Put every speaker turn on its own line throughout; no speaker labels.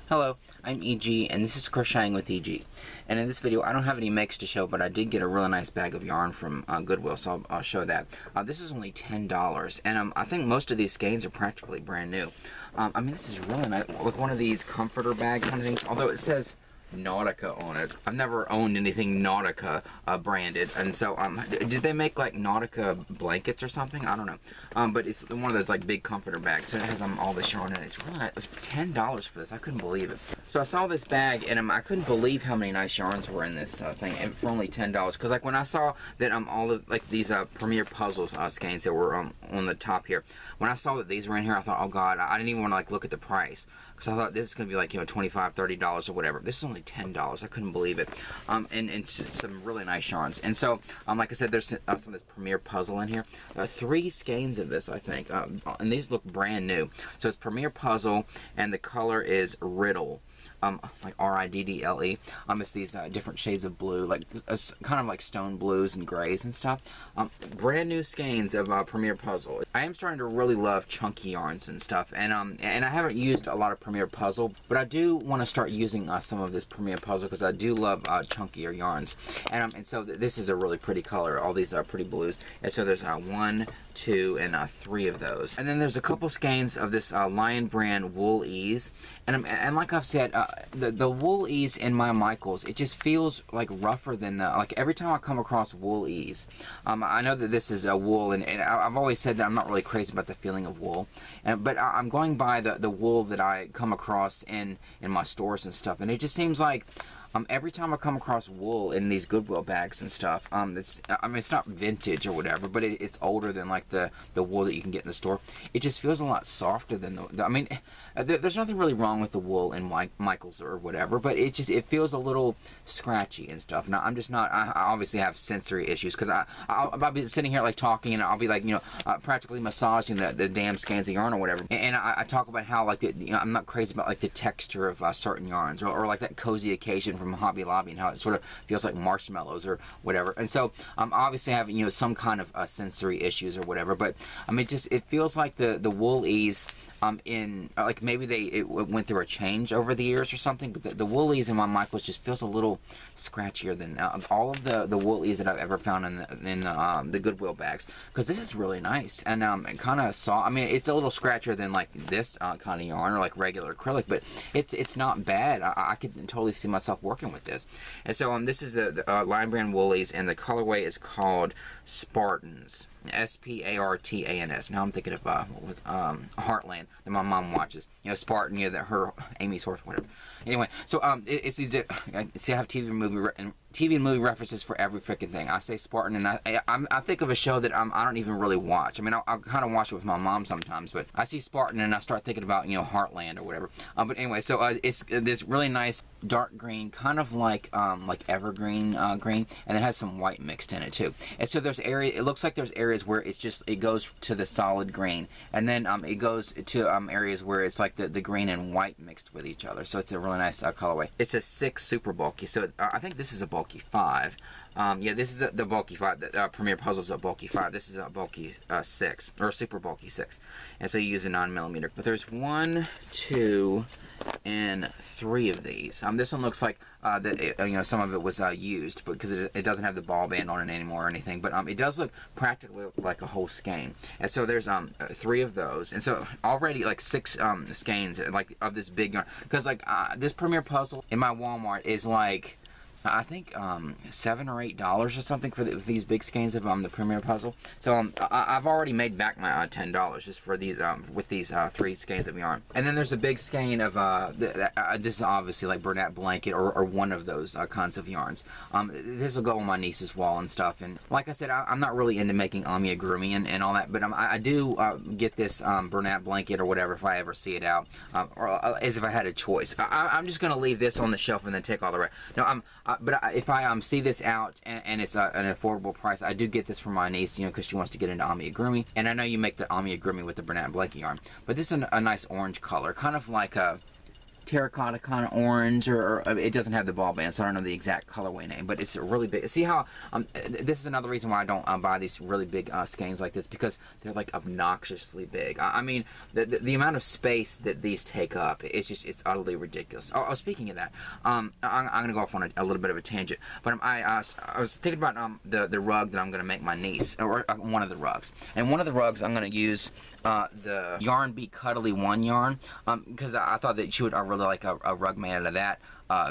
Hello, I'm EG, and this is Crocheting with EG. And in this video, I don't have any makes to show, but I did get a really nice bag of yarn from Goodwill, so I'll show that. This is only $10, and I think most of these skeins are practically brand new. I mean, this is really nice. Look, one of these comforter bag kind of things, although it says Nautica on it. I've never owned anything Nautica branded, and so did they make like Nautica blankets or something? I don't know. But it's one of those like big comforter bags, so it has all this yarn in it. It's really nice. $10 for this. I couldn't believe it. So I saw this bag, and I couldn't believe how many nice yarns were in this thing, and for only $10. Because like when I saw that all of like these Premier Puzzles skeins that were on the top here, when I saw that these were in here, I thought, oh god, I didn't even want to like look at the price, because I thought this is gonna be like, you know, $25, $30 or whatever. This is only $10. I couldn't believe it. And some really nice yarns. And so, like I said, there's some of this Premier Puzzle in here. 3 skeins of this, I think. And these look brand new. So it's Premier Puzzle, and the color is Riddle. Like R-I-D-D-L-E. It's these different shades of blue, like kind of like stone blues and grays and stuff. Brand new skeins of Premier Puzzle. I am starting to really love chunky yarns and stuff, and I haven't used a lot of Premier Puzzle, but I do want to start using some of this Premier Puzzle because I do love chunkier yarns, and so this is a really pretty color. All these are pretty blues, and so there's 1, 2, and 3 of those. And then there's a couple skeins of this Lion brand Wool Ease, and like I've said, the Wool Ease in my Michaels, it just feels like rougher than like every time I come across Wool Ease. I know that this is a wool, and I've always said that I'm not really crazy about the feeling of wool, but I'm going by the wool that I come across in my stores and stuff, and it just seems like every time I come across wool in these Goodwill bags and stuff, it's not vintage or whatever, but it's older than like the wool that you can get in the store. It just feels a lot softer than there's nothing really wrong with the wool in Michaels or whatever, but it feels a little scratchy and stuff. Now I'm just not. I obviously have sensory issues because I'll be sitting here like talking, and I'll be like, you know, practically massaging the damn skeins of yarn or whatever, and I talk about how like I'm not crazy about like the texture of certain yarns, or like that cozy occasion from Hobby Lobby, and how it sort of feels like marshmallows or whatever. And so I'm obviously having, you know, some kind of sensory issues or whatever, but it feels like the Wool Ease in like maybe it went through a change over the years or something, but the Wool Ease in my Michaels just feels a little scratchier than all of the Wool Ease that I've ever found in the Goodwill bags, because this is really nice and kind of soft. I mean, it's a little scratchier than like this kind of yarn or like regular acrylic, but it's not bad. I could totally see myself working with this. And so this is the Lion brand Woolies, and the colorway is called Spartans. S-P-A-R-T-A-N-S. Now I'm thinking of Heartland that my mom watches. You know, Spartan, you know, her Amy's horse, whatever. Anyway, so it's these. See, I have TV and movie references for every freaking thing. I say Spartan, and I think of a show that I don't even really watch. I mean, I'll kind of watch it with my mom sometimes, but I see Spartan and I start thinking about, you know, Heartland or whatever. But anyway, so it's this really nice dark green, kind of like evergreen green, and it has some white mixed in it too. And so there's it looks like there's areas where it goes to the solid green, and then it goes to areas where it's like the green and white mixed with each other. So it's a really nice colorway. It's a 6 super bulky, so I think this is a bulky 5. Yeah, this is the bulky 5. The Premier Puzzle's a bulky 5. This is a bulky 6, or super bulky 6. And so you use a 9mm. But there's 1, 2, and 3 of these. This one looks like you know, some of it was used, because it doesn't have the ball band on it anymore or anything. But it does look practically like a whole skein. And so there's 3 of those, and so already like 6 skeins like of this big yarn. Because like this Premier Puzzle in my Walmart is like, I think $7 or $8 or something for these big skeins of the Premier Puzzle. So I've already made back my $10 just for these with these 3 skeins of yarn. And then there's a big skein of this is obviously like Bernat Blanket or one of those kinds of yarns. This will go on my niece's wall and stuff. And like I said, I'm not really into making amigurumi and all that, but I do get this Bernat Blanket or whatever if I ever see it out, or as if I had a choice. I'm just gonna leave this on the shelf and then take all the rest. No, but if I see this out and it's an affordable price, I do get this for my niece, you know, because she wants to get into amigurumi. And I know you make the amigurumi with the Bernat Blanket yarn, but this is a nice orange color, kind of like a terracotta kind of orange, or it doesn't have the ball band, so I don't know the exact colorway name, but it's really big. See how, this is another reason why I don't buy these really big skeins like this, because they're like obnoxiously big. I mean, the amount of space that these take up, it's utterly ridiculous. Oh, speaking of that, I'm going to go off on a little bit of a tangent, but I was thinking about the rug that I'm going to make my niece, or one of the rugs. And one of the rugs I'm going to use the Yarn Bee Cuddly 1 yarn, because I thought that she would really like a rug made out of that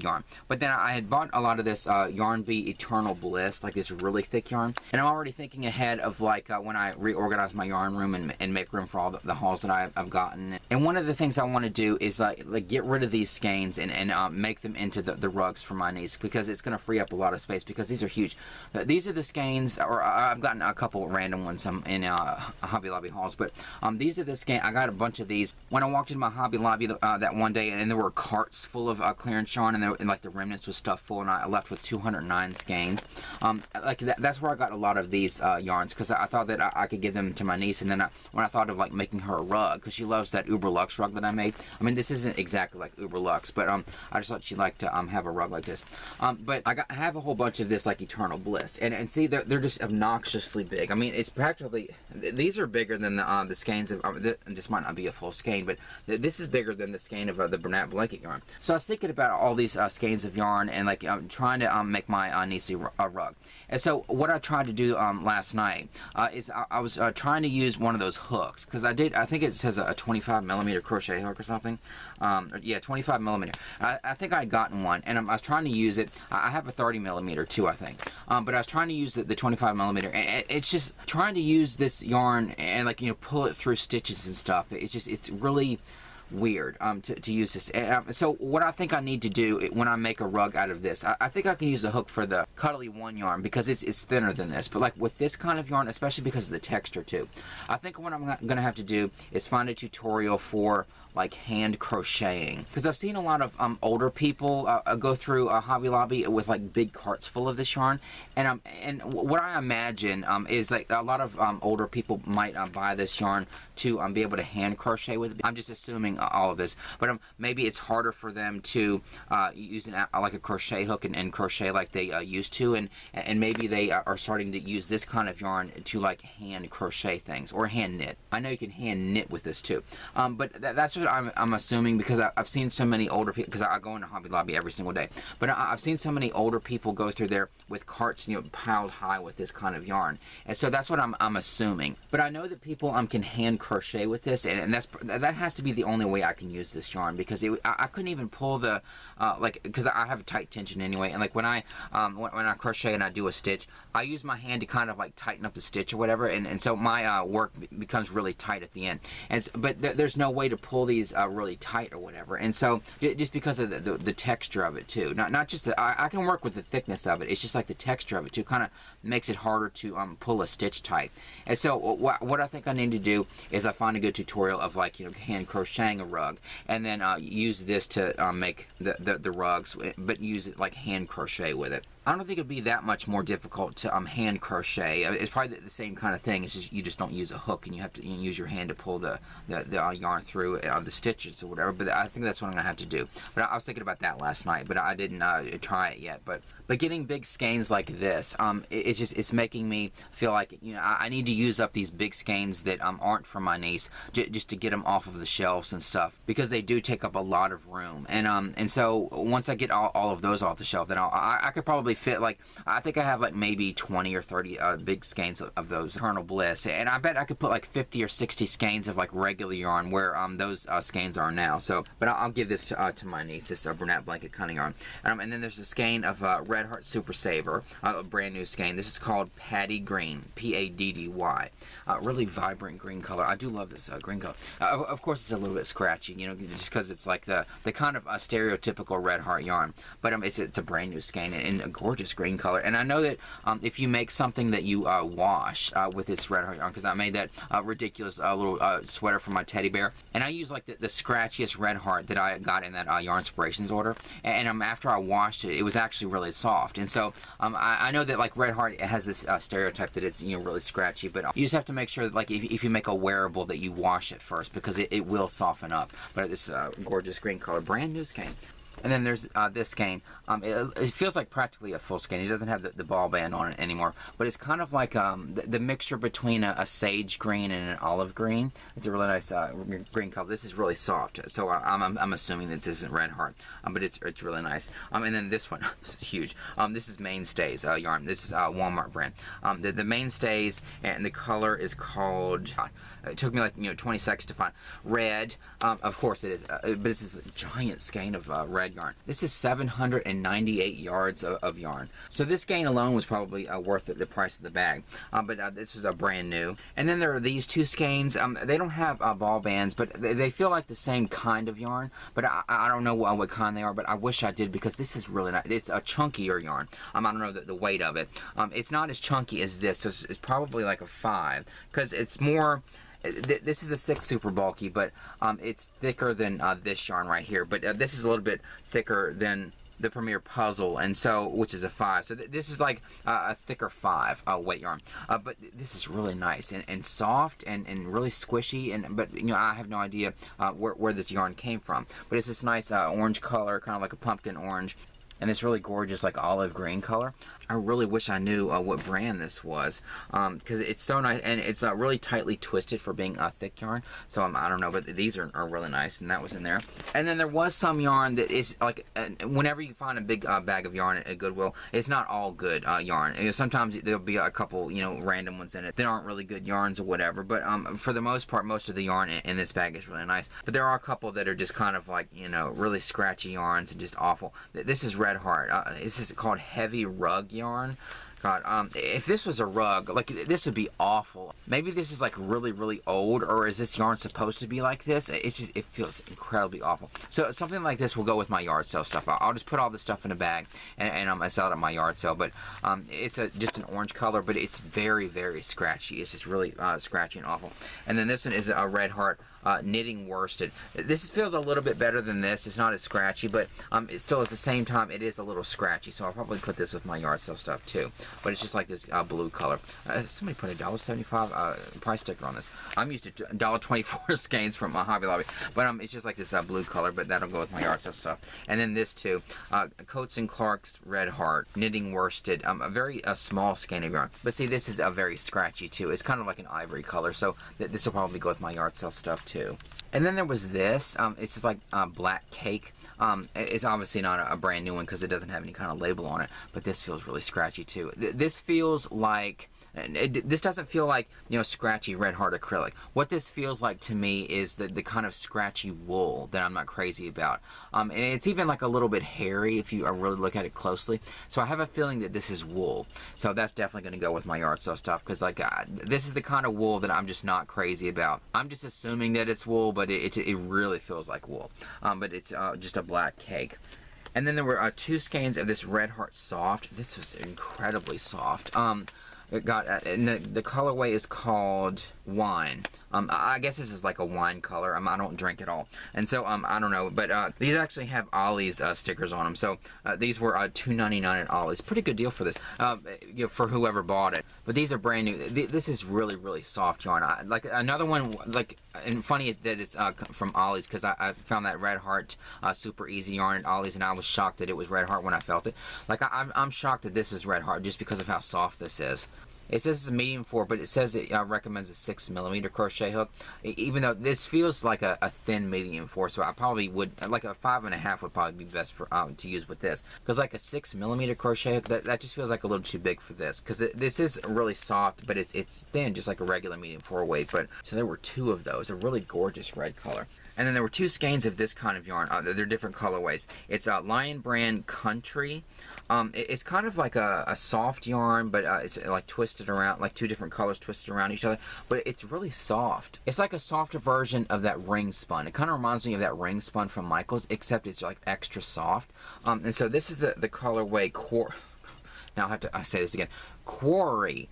yarn. But then I had bought a lot of this Yarn Bee Eternal Bliss, like this really thick yarn, and I'm already thinking ahead of like when I reorganize my yarn room and make room for all the hauls that I've gotten. And one of the things I want to do is like get rid of these skeins and make them into the rugs for my niece, because it's going to free up a lot of space, because these are huge. These are the skeins, or I've gotten a couple random ones in Hobby Lobby hauls, but these are the skeins. I got a bunch of these when I walked into my Hobby Lobby that one day, and there were carts full of clearance yarn, and like the remnants was stuffed full, and I left with 209 skeins. Like that's where I got a lot of these yarns, because I thought that I could give them to my niece. And then when I thought of like making her a rug, because she loves that Uber Luxe rug that I made. I mean, this isn't exactly like Uber Luxe, but I just thought she'd like to have a rug like this. But I have a whole bunch of this like Eternal Bliss, and see, they're just obnoxiously big. I mean, it's practically, these are bigger than the skeins of this might not be a full skein, but this is bigger than the skein of the Bernat blanket yarn. So I was thinking about all these skeins of yarn, and like trying to make my niece a rug. And so what I tried to do last night is I was trying to use one of those hooks, because I think it says a 25mm crochet hook or something. Yeah, 25mm. I think I had gotten one, and I was trying to use it. I have a 30mm too, I think. But I was trying to use the 25mm, and it's just trying to use this yarn and like, you know, pull it through stitches and stuff. It's really weird to use this. So what I think I need to do when I make a rug out of this, I think I can use the hook for the Cuddly 1 yarn, because it's thinner than this. But like with this kind of yarn, especially because of the texture too, I think what I'm going to have to do is find a tutorial for like hand crocheting, because I've seen a lot of older people go through Hobby Lobby with like big carts full of this yarn, and what I imagine is like a lot of older people might buy this yarn to be able to hand crochet with it. I'm just assuming all of this, but maybe it's harder for them to use like a crochet hook and crochet like they used to, and maybe they are starting to use this kind of yarn to like hand crochet things or hand knit. I know you can hand knit with this too, but that's what I'm assuming, because I've seen so many older people, because I go into Hobby Lobby every single day, but I've seen so many older people go through there with carts, you know, piled high with this kind of yarn, and so that's what I'm assuming. But I know that people can hand crochet with this, and that has to be the only way I can use this yarn, because I couldn't even pull the like, because I have a tight tension anyway, and like when I crochet and I do a stitch, I use my hand to kind of like tighten up the stitch or whatever, and so my work becomes really tight at the end, but there's no way to pull these really tight or whatever, and so just because of the texture of it too, not just I can work with the thickness of it, it's just like the texture of it too kind of makes it harder to pull a stitch tight. And so what I think I need to do is I find a good tutorial of like, you know, hand crocheting a rug, and then use this to make the rugs, but use it like hand crochet with it. I don't think it'd be that much more difficult to hand crochet. It's probably the same kind of thing. It's just you just don't use a hook, and you have to use your hand to pull the yarn through the stitches or whatever. But I think that's what I'm gonna have to do. But I was thinking about that last night, but I didn't try it yet. But getting big skeins like this, it's making me feel like, you know, I need to use up these big skeins that aren't for my niece, just to get them off of the shelves and stuff, because they do take up a lot of room. And so once I get all of those off the shelf, then I could probably fit, like, I think I have like maybe 20 or 30 big skeins of those Eternal Bliss, and I bet I could put like 50 or 60 skeins of like regular yarn where those skeins are now. So, but I'll give this to my niece, this Bernat blanket cutting yarn. And then there's a skein of Red Heart Super Saver, a brand new skein. This is called Paddy Green, Paddy, really vibrant green color. I do love this green color. Of course, it's a little bit scratchy, you know, just because it's like the kind of stereotypical Red Heart yarn, but it's a brand new skein in gorgeous green color. And I know that if you make something that you wash with this red heart yarn, because I made that ridiculous little sweater for my teddy bear, and I use like the scratchiest red heart that I got in that Yarn Inspirations order, and after I washed it, it was actually really soft. And so I know that like red heart has this stereotype that it's, you know, really scratchy, but you just have to make sure that like if you make a wearable that you wash it first, because it will soften up. But this gorgeous green color, brand new skein. And then there's this skein. It feels like practically a full skein. It doesn't have the ball band on it anymore, but it's kind of like the mixture between a sage green and an olive green. It's a really nice green color. This is really soft, so I'm assuming this isn't red heart, but it's really nice. And then this one, this is huge. This is Mainstays yarn. This is Walmart brand. The Mainstays, and the color is called. It took me like 20 seconds to find. Red. Of course it is, but this is a giant skein of red yarn. This is 798 yards of yarn. So this skein alone was probably worth the price of the bag. But this was a brand new. And then there are these two skeins. They don't have ball bands, but they feel like the same kind of yarn. But I don't know what kind they are, but I wish I did, because this is really nice. It's a chunkier yarn. I don't know the weight of it. It's not as chunky as this, so it's probably like a 5, because it's more. This is a 6 super bulky, but it's thicker than this yarn right here. But this is a little bit thicker than the Premier Puzzle, and so, which is a 5. So this is like a thicker 5 weight yarn. But this is really nice and soft and really squishy. But I have no idea where this yarn came from. But it's this nice orange color, kind of like a pumpkin orange. And this really gorgeous like olive green color. I really wish I knew what brand this was, because it's so nice, and it's really tightly twisted for being a thick yarn. So I don't know, but these are really nice, and that was in there. And then there was some yarn that is like, whenever you find a big bag of yarn at Goodwill, it's not all good yarn. Sometimes there'll be a couple random ones in it that aren't really good yarns or whatever. But for the most part, most of the yarn in this bag is really nice. But there are a couple that are just kind of like really scratchy yarns and just awful. This is Red Heart. This is called Heavy Rug yarn. God, if this was a rug, like, this would be awful. Maybe this is like really old, or is this yarn supposed to be like this? It's just, it feels incredibly awful. So something like this will go with my yard sale stuff. I'll just put all this stuff in a bag and I'm gonna sell it at my yard sale. But it's just an orange color, but it's very scratchy. It's just really scratchy and awful. And then this one is a Red Heart knitting worsted. This feels a little bit better than this. It's not as scratchy, but it's still, at the same time, it is a little scratchy. So I'll probably put this with my yard sale stuff too. But it's just like this blue color. Somebody put a $1.75 price sticker on this. I'm used to $1.24 skeins from Hobby Lobby, but it's just like this blue color. But that'll go with my yard sale stuff. And then this too, Coats and Clark's Red Heart knitting worsted. A very small skein of yarn. But see, this is very scratchy too. It's kind of like an ivory color, so this will probably go with my yard sale stuff too. And then there was this. It's just like black cake. It's obviously not a brand new one because it doesn't have any kind of label on it. But this feels really scratchy too. This feels like, this doesn't feel like scratchy Red Heart acrylic. What this feels like to me is the kind of scratchy wool that I'm not crazy about. And it's even like a little bit hairy if you really look at it closely. So I have a feeling that this is wool. So that's definitely going to go with my yard sale stuff, because like this is the kind of wool that I'm just not crazy about. I'm just assuming that it's wool, but it really feels like wool. But it's just a black cake. And then there were 2 skeins of this Red Heart Soft. This was incredibly soft. It got, and the colorway is called Wine. I guess this is like a wine color. I don't drink at all, and so I don't know. But these actually have Ollie's stickers on them. So these were $2.99 at Ollie's. Pretty good deal for this, for whoever bought it. But these are brand new. This is really soft yarn. Like another one, like, and funny that it's from Ollie's, because I found that Red Heart super easy yarn at Ollie's, and I was shocked that it was Red Heart when I felt it. Like I'm shocked that this is Red Heart just because of how soft this is. It says it's medium 4, but it says it recommends a 6mm crochet hook. Even though this feels like a thin medium 4, so I probably would, like a 5.5 would probably be best for to use with this. Because like a 6mm crochet hook, that just feels like a little too big for this. Because this is really soft, but it's thin, just like a regular medium 4 weight. But so there were 2 of those, a really gorgeous red color. And then there were 2 skeins of this kind of yarn. They're different colorways. It's a Lion Brand Country. It's kind of like a soft yarn, but it's like twisted around, like 2 different colors twisted around each other. But it's really soft. It's like a softer version of that ring spun. It kind of reminds me of that ring spun from Michaels, except it's like extra soft. And so this is the colorway Now I say this again. Quarry.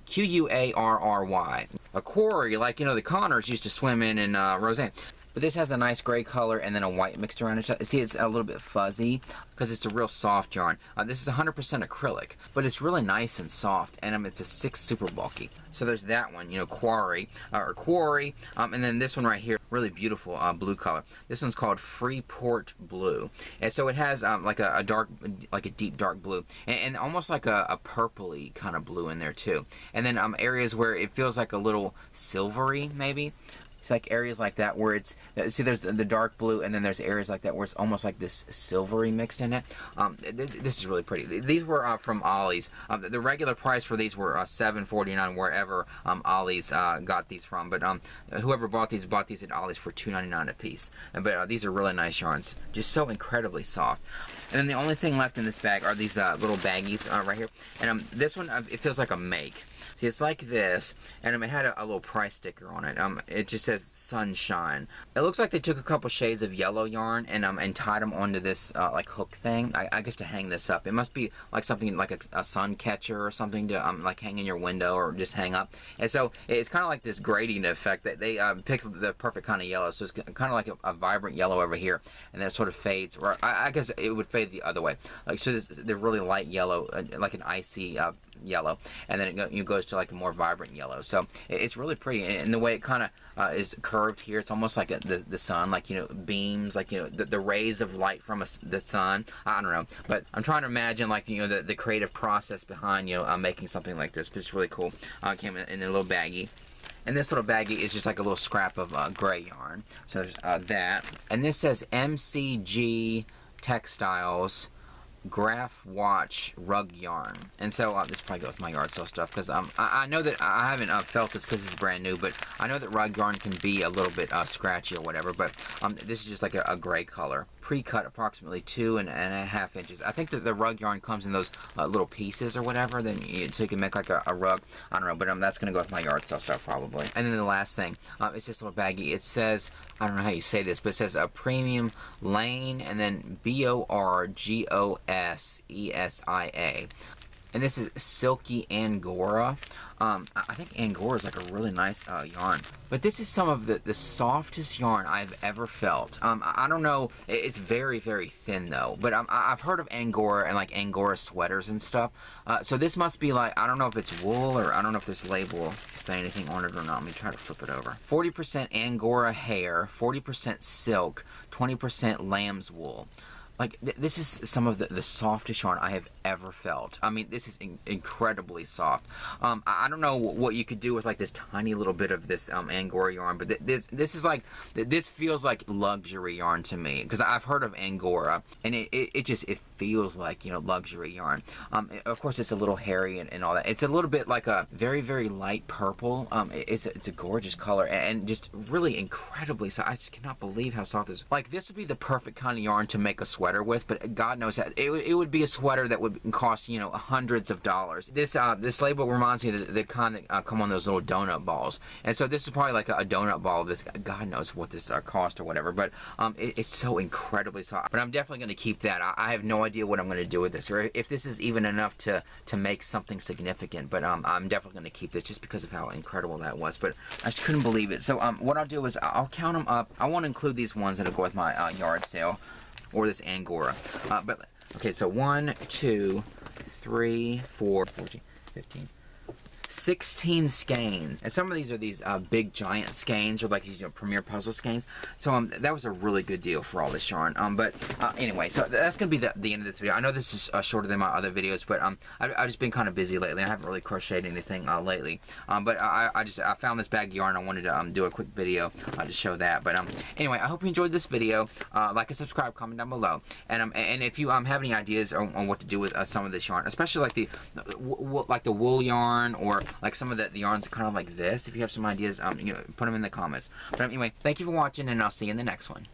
Q-U-A-R-R-Y. A quarry, like, the Connors used to swim in Roseanne. But this has a nice gray color and then a white mixed around it. See, it's a little bit fuzzy because it's a real soft yarn. This is 100% acrylic, but it's really nice and soft, and it's a 6 super bulky. So there's that one, Quarry, or Quarry, and then this one right here, really beautiful blue color. This one's called Freeport Blue, and so it has like a dark, like a deep dark blue, and almost like a purpley kind of blue in there too. And then areas where it feels like a little silvery, maybe. It's like areas like that where it's, see, there's the dark blue, and then there's areas like that where it's almost like this silvery mixed in it. This is really pretty. These were from Ollie's. The regular price for these were $7.49 wherever Ollie's got these from. But whoever bought these at Ollie's for $2.99 a piece. But these are really nice yarns, just so incredibly soft. And then the only thing left in this bag are these little baggies right here. And this one, it feels like a make. See, it's like this, and it had a little price sticker on it. It just says Sunshine. It looks like they took a couple shades of yellow yarn and tied them onto this like hook thing. I guess to hang this up. It must be like something like a sun catcher or something to like hang in your window or just hang up. And so it's kind of like this gradient effect that they picked the perfect kind of yellow. So it's kind of like a vibrant yellow over here, and then it sort of fades. Or I guess it would fade the other way. Like so, they're really light yellow, like an icy yellow, and then it goes to like a more vibrant yellow. So it's really pretty, and the way it kind of is curved here, it's almost like the sun, like beams, like the rays of light from the sun. I don't know, but I'm trying to imagine like the creative process behind making something like this. But it's really cool. Came in a little baggie. And this little baggie is just like a little scrap of gray yarn. So there's that. And this says MCG Textiles Graph Watch Rug Yarn. And so this probably goes with my yard sale stuff, because I know that I haven't felt this because it's brand new, but I know that rug yarn can be a little bit scratchy or whatever. But this is just like a gray color, pre-cut approximately 2.5 inches. I think that the rug yarn comes in those little pieces or whatever, so you can make like a rug. I don't know, but that's gonna go with my yard sale stuff probably. And then the last thing, it's this little baggie. It says, I don't know how you say this, but it says a premium lane, and then BORGOSESIA. And this is Silky Angora. I think Angora is like a really nice yarn. But this is some of the softest yarn I've ever felt. I don't know, it's very, very thin though. But I've heard of Angora and like Angora sweaters and stuff. So this must be like, I don't know if it's wool, or I don't know if this label will say anything on it or not. Let me try to flip it over. 40% Angora hair, 40% silk, 20% lamb's wool. Like, this is some of the softest yarn I have ever felt. I mean, this is incredibly soft. I don't know what you could do with like this tiny little bit of this Angora yarn, but this is like, this feels like luxury yarn to me, because I've heard of Angora, and it feels like, luxury yarn. Of course, it's a little hairy and all that. It's a little bit like a very, very light purple. It's a gorgeous color, and just really incredibly soft. I just cannot believe how soft this is. Like, this would be the perfect kind of yarn to make a sweater with, but God knows that it would be a sweater that would cost hundreds of dollars. This label reminds me of the kind that come on those little donut balls, and so this is probably like a donut ball of this. God knows what this cost or whatever, but it's so incredibly soft. But I'm definitely going to keep that. I have no idea what I'm going to do with this, or if this is even enough to make something significant, but I'm definitely going to keep this just because of how incredible that was. But I just couldn't believe it. So what I'll do is I'll count them up. I won't include these ones that'll go with my yard sale, or this Angora. But okay, so 1, 2, 3, 4, 14, 15, 16 skeins. And some of these are these big giant skeins, or like these premier puzzle skeins. So that was a really good deal for all this yarn. But anyway, so that's gonna be the end of this video. I know this is shorter than my other videos, but I've just been kind of busy lately. I haven't really crocheted anything lately. But I found this bag of yarn. I wanted to do a quick video to show that. But anyway, I hope you enjoyed this video. Like and subscribe, comment down below. And if you have any ideas on what to do with some of this yarn, especially like the wool yarn, or like some of the yarns are kind of like this. If you have some ideas, put them in the comments. But anyway, thank you for watching, and I'll see you in the next one.